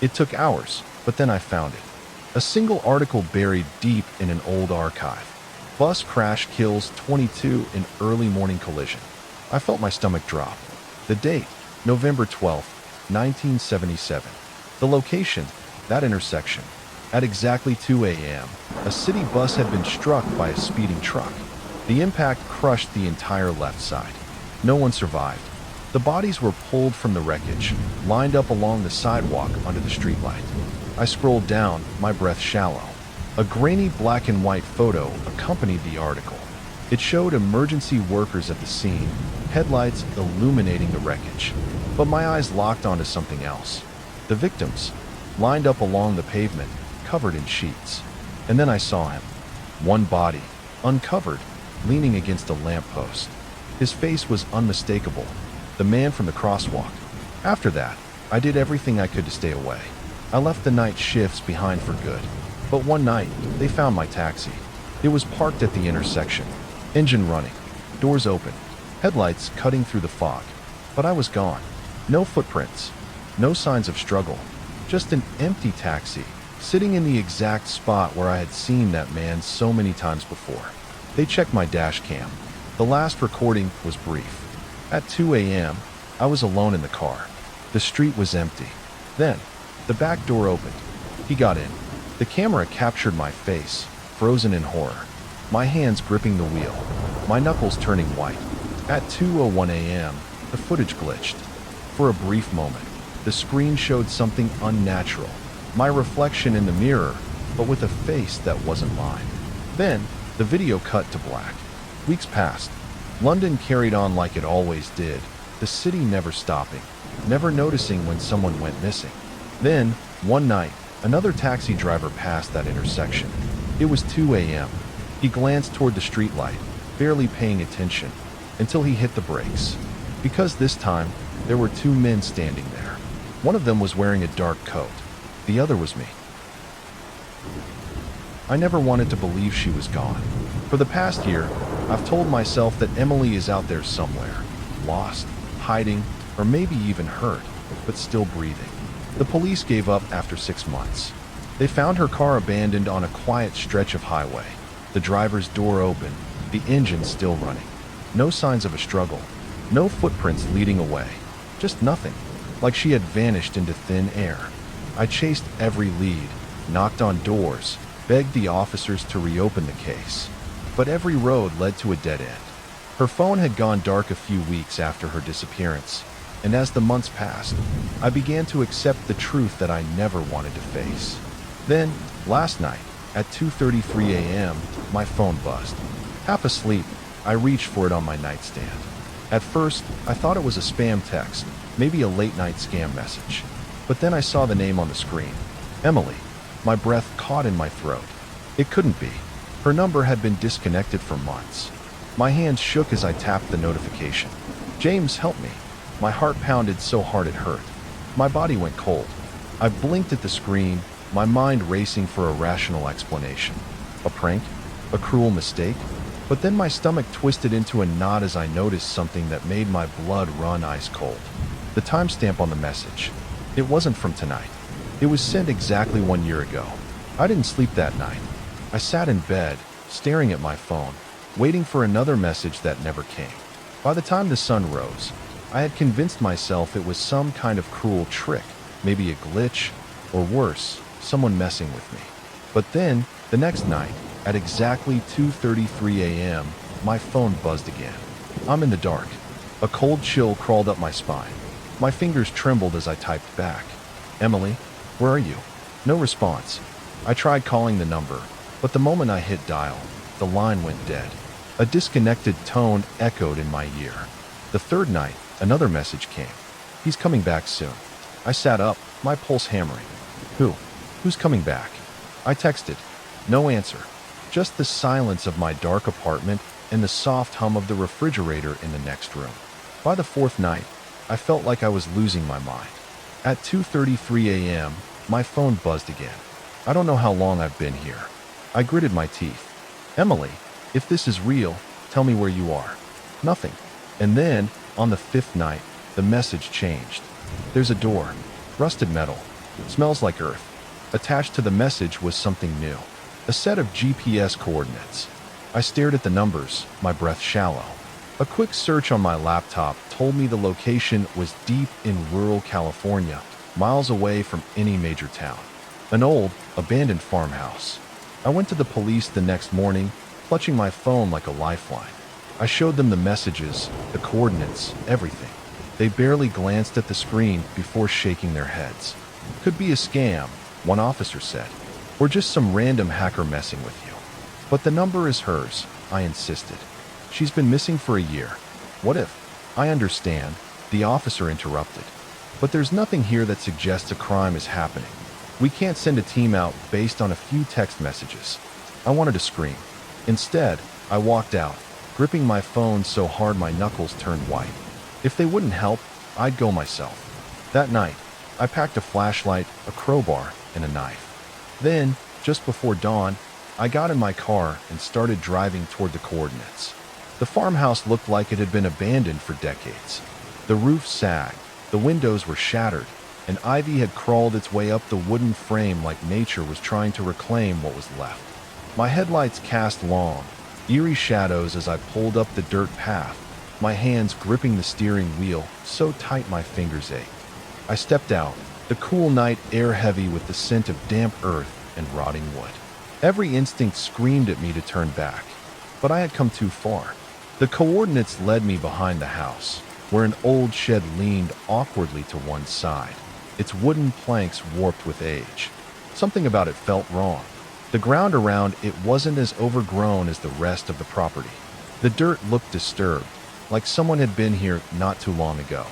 It took hours, but then I found it. A single article buried deep in an old archive. Bus crash kills 22 in early morning collision. I felt my stomach drop. The date, November 12th, 1977. The location, that intersection. At exactly 2 a.m., a city bus had been struck by a speeding truck. The impact crushed the entire left side. No one survived. The bodies were pulled from the wreckage, lined up along the sidewalk under the streetlight. I scrolled down, my breath shallow. A grainy black and white photo accompanied the article. It showed emergency workers at the scene, headlights illuminating the wreckage. But my eyes locked onto something else. The victims, lined up along the pavement, covered in sheets. And then I saw him. One body, uncovered, leaning against a lamppost. His face was unmistakable. The man from the crosswalk. After that, I did everything I could to stay away. I left the night shifts behind for good. But one night, they found my taxi. It was parked at the intersection. Engine running. Doors open. Headlights cutting through the fog. But I was gone. No footprints. No signs of struggle. Just an empty taxi, sitting in the exact spot where I had seen that man so many times before. They checked my dash cam. The last recording was brief. At 2 a.m., I was alone in the car. The street was empty. Then, the back door opened. He got in. The camera captured my face, frozen in horror. My hands gripping the wheel, my knuckles turning white. At 2:01 a.m., the footage glitched. For a brief moment, the screen showed something unnatural. My reflection in the mirror, but with a face that wasn't mine. Then, the video cut to black. Weeks passed. London carried on like it always did, the city never stopping, never noticing when someone went missing. Then, one night, another taxi driver passed that intersection. It was 2 a.m. He glanced toward the streetlight, barely paying attention, until he hit the brakes. Because this time, there were two men standing there. One of them was wearing a dark coat. The other was me. I never wanted to believe she was gone. For the past year, I've told myself that Emily is out there somewhere, lost, hiding, or maybe even hurt, but still breathing. The police gave up after 6 months. They found her car abandoned on a quiet stretch of highway. The driver's door open, the engine still running. No signs of a struggle, no footprints leading away, just nothing. like she had vanished into thin air. I chased every lead, knocked on doors, begged the officers to reopen the case. But every road led to a dead end. Her phone had gone dark a few weeks after her disappearance, and as the months passed, I began to accept the truth that I never wanted to face. Then, last night, at 2:33 a.m., my phone buzzed. Half asleep, I reached for it on my nightstand. At first, I thought it was a spam text, maybe a late-night scam message. But then I saw the name on the screen. Emily. My breath caught in my throat. It couldn't be. Her number had been disconnected for months. My hands shook as I tapped the notification. James, help me. My heart pounded so hard it hurt. My body went cold. I blinked at the screen, my mind racing for a rational explanation. A prank? A cruel mistake? But then my stomach twisted into a knot as I noticed something that made my blood run ice cold. The timestamp on the message. It wasn't from tonight. It was sent exactly 1 year ago. I didn't sleep that night. I sat in bed, staring at my phone, waiting for another message that never came. By the time the sun rose, I had convinced myself it was some kind of cruel trick, maybe a glitch, or worse, someone messing with me. But then, the next night, at exactly 2:33 a.m., my phone buzzed again. I'm in the dark. A cold chill crawled up my spine. My fingers trembled as I typed back. Emily, where are you? No response. I tried calling the number, but the moment I hit dial, the line went dead. A disconnected tone echoed in my ear. The third night, another message came. He's coming back soon. I sat up, my pulse hammering. Who? Who's coming back? I texted. No answer. Just the silence of my dark apartment and the soft hum of the refrigerator in the next room. By the fourth night, I felt like I was losing my mind. At 2:33 a.m., my phone buzzed again. I don't know how long I've been here. I gritted my teeth. Emily, if this is real, tell me where you are. Nothing. And then, on the fifth night, the message changed. There's a door. Rusted metal. Smells like earth. Attached to the message was something new. A set of GPS coordinates. I stared at the numbers, my breath shallow. A quick search on my laptop told me the location was deep in rural California, miles away from any major town. An old, abandoned farmhouse. I went to the police the next morning, clutching my phone like a lifeline. I showed them the messages, the coordinates, everything. They barely glanced at the screen before shaking their heads. Could be a scam, one officer said, or just some random hacker messing with you. But the number is hers, I insisted. She's been missing for a year. What if? I understand, the officer interrupted. But there's nothing here that suggests a crime is happening. We can't send a team out based on a few text messages. I wanted to scream. Instead, I walked out, gripping my phone so hard my knuckles turned white. If they wouldn't help, I'd go myself. That night, I packed a flashlight, a crowbar, and a knife. Then, just before dawn, I got in my car and started driving toward the coordinates. The farmhouse looked like it had been abandoned for decades. The roof sagged, the windows were shattered, and ivy had crawled its way up the wooden frame like nature was trying to reclaim what was left. My headlights cast long, eerie shadows as I pulled up the dirt path, my hands gripping the steering wheel so tight my fingers ached. I stepped out, the cool night air heavy with the scent of damp earth and rotting wood. Every instinct screamed at me to turn back, but I had come too far. The coordinates led me behind the house, where an old shed leaned awkwardly to one side, its wooden planks warped with age. Something about it felt wrong. The ground around it wasn't as overgrown as the rest of the property. The dirt looked disturbed, like someone had been here not too long ago.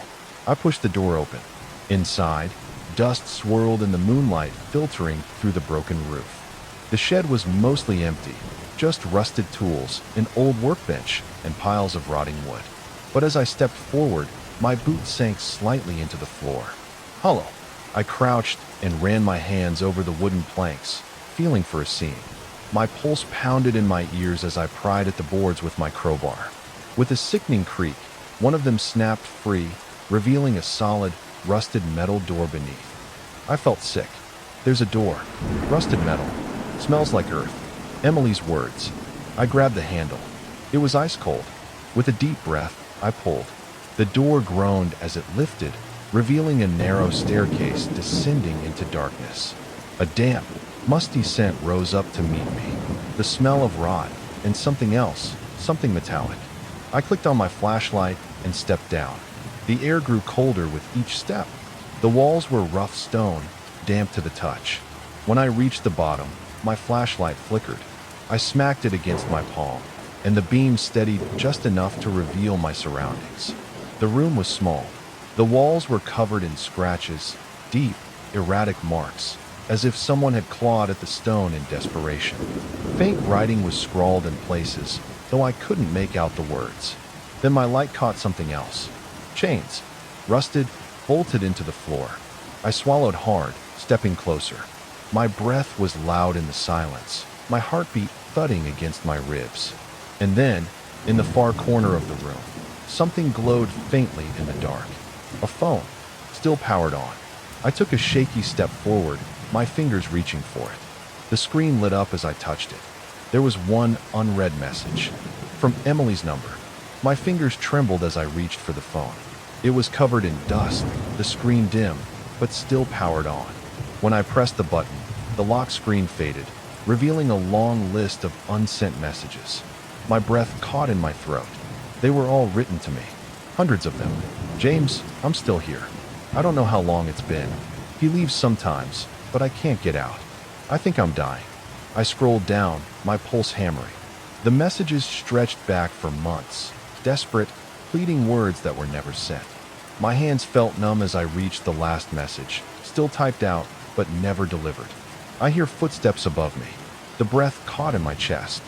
I pushed the door open. Inside, dust swirled in the moonlight filtering through the broken roof. The shed was mostly empty, just rusted tools, an old workbench, and piles of rotting wood. But as I stepped forward, my boot sank slightly into the floor. Hollow. I crouched and ran my hands over the wooden planks, feeling for a seam. My pulse pounded in my ears as I pried at the boards with my crowbar. With a sickening creak, one of them snapped free, revealing a solid, rusted metal door beneath. I felt sick. There's a door. Rusted metal. Smells like earth. Emily's words. I grabbed the handle. It was ice cold. With a deep breath, I pulled. The door groaned as it lifted, revealing a narrow staircase descending into darkness. A damp, musty scent rose up to meet me, the smell of rot and something else, something metallic. I clicked on my flashlight and stepped down. The air grew colder with each step. The walls were rough stone, damp to the touch. When I reached the bottom, my flashlight flickered. I smacked it against my palm, and the beam steadied just enough to reveal my surroundings. The room was small. The walls were covered in scratches, deep, erratic marks, as if someone had clawed at the stone in desperation. Faint writing was scrawled in places, though I couldn't make out the words. Then my light caught something else. Chains, rusted, bolted into the floor. I swallowed hard, stepping closer. My breath was loud in the silence, my heartbeat thudding against my ribs. And then, in the far corner of the room, something glowed faintly in the dark. A phone, still powered on. I took a shaky step forward, my fingers reaching for it. The screen lit up as I touched it. There was one unread message. From Emily's number. My fingers trembled as I reached for the phone. It was covered in dust, the screen dim, but still powered on. When I pressed the button, the lock screen faded, revealing a long list of unsent messages. My breath caught in my throat. They were all written to me. Hundreds of them. James, I'm still here. I don't know how long it's been. He leaves sometimes, but I can't get out. I think I'm dying. I scrolled down, my pulse hammering. The messages stretched back for months, desperate, pleading words that were never sent. My hands felt numb as I reached the last message, still typed out, but never delivered. I hear footsteps above me. The breath caught in my chest.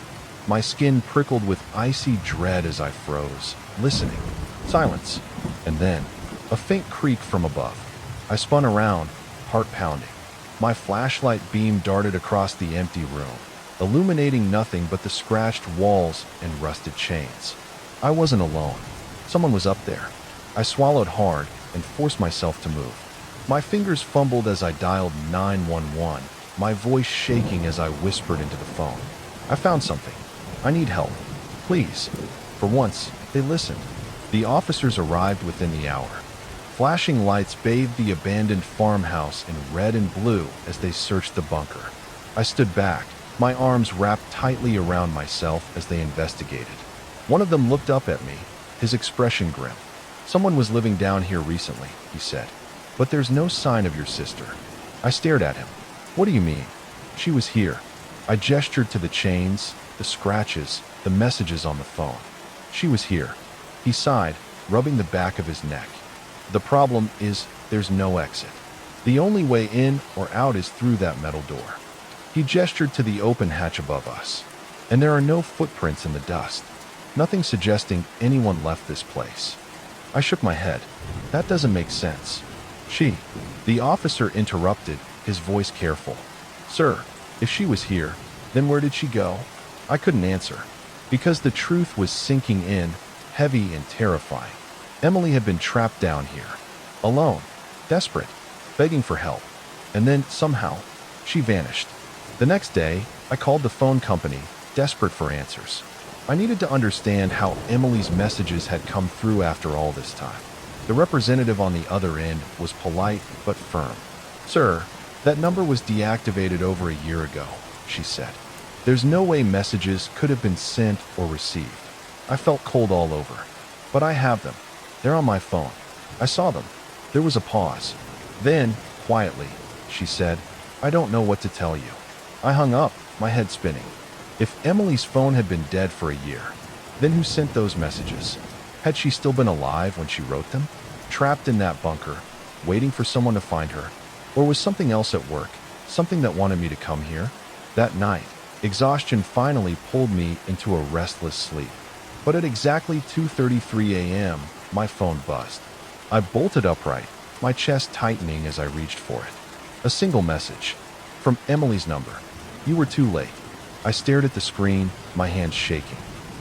My skin prickled with icy dread as I froze, listening. Silence. And then, a faint creak from above. I spun around, heart pounding. My flashlight beam darted across the empty room, illuminating nothing but the scratched walls and rusted chains. I wasn't alone. Someone was up there. I swallowed hard and forced myself to move. My fingers fumbled as I dialed 911, my voice shaking as I whispered into the phone. I found something. I need help. Please. For once, they listened. The officers arrived within the hour. Flashing lights bathed the abandoned farmhouse in red and blue as they searched the bunker. I stood back, my arms wrapped tightly around myself as they investigated. One of them looked up at me, his expression grim. Someone was living down here recently, he said. But there's no sign of your sister. I stared at him. What do you mean? She was here. I gestured to the chains, the scratches, the messages on the phone. She was here. He sighed, rubbing the back of his neck. The problem is there's no exit. The only way in or out is through that metal door. He gestured to the open hatch above us. And there are no footprints in the dust. Nothing suggesting anyone left this place. I shook my head. That doesn't make sense. The officer interrupted, his voice careful. Sir, if she was here, then where did she go? I couldn't answer, because the truth was sinking in, heavy and terrifying. Emily had been trapped down here, alone, desperate, begging for help. And then, somehow, she vanished. The next day, I called the phone company, desperate for answers. I needed to understand how Emily's messages had come through after all this time. The representative on the other end was polite but firm. Sir, that number was deactivated over a year ago, she said. There's no way messages could have been sent or received. I felt cold all over. But I have them. They're on my phone. I saw them. There was a pause. Then, quietly, she said, I don't know what to tell you. I hung up, my head spinning. If Emily's phone had been dead for a year, then who sent those messages? Had she still been alive when she wrote them? Trapped in that bunker, waiting for someone to find her? Or was something else at work, something that wanted me to come here? That night, exhaustion finally pulled me into a restless sleep. But at exactly 2:33 a.m., my phone buzzed. I bolted upright, my chest tightening as I reached for it. A single message. From Emily's number. You were too late. I stared at the screen, my hands shaking.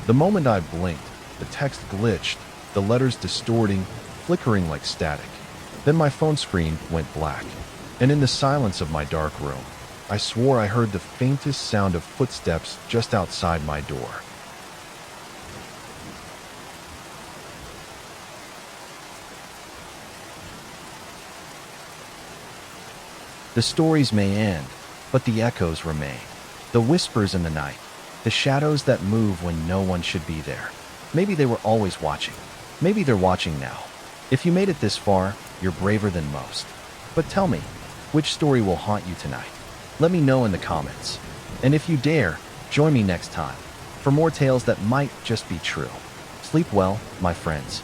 The moment I blinked, the text glitched, the letters distorting, flickering like static. Then my phone screen went black. And in the silence of my dark room, I swore I heard the faintest sound of footsteps just outside my door. The stories may end, but the echoes remain. The whispers in the night, the shadows that move when no one should be there. Maybe they were always watching. Maybe they're watching now. If you made it this far, you're braver than most. But tell me, which story will haunt you tonight? Let me know in the comments. And if you dare, join me next time for more tales that might just be true. Sleep well, my friends.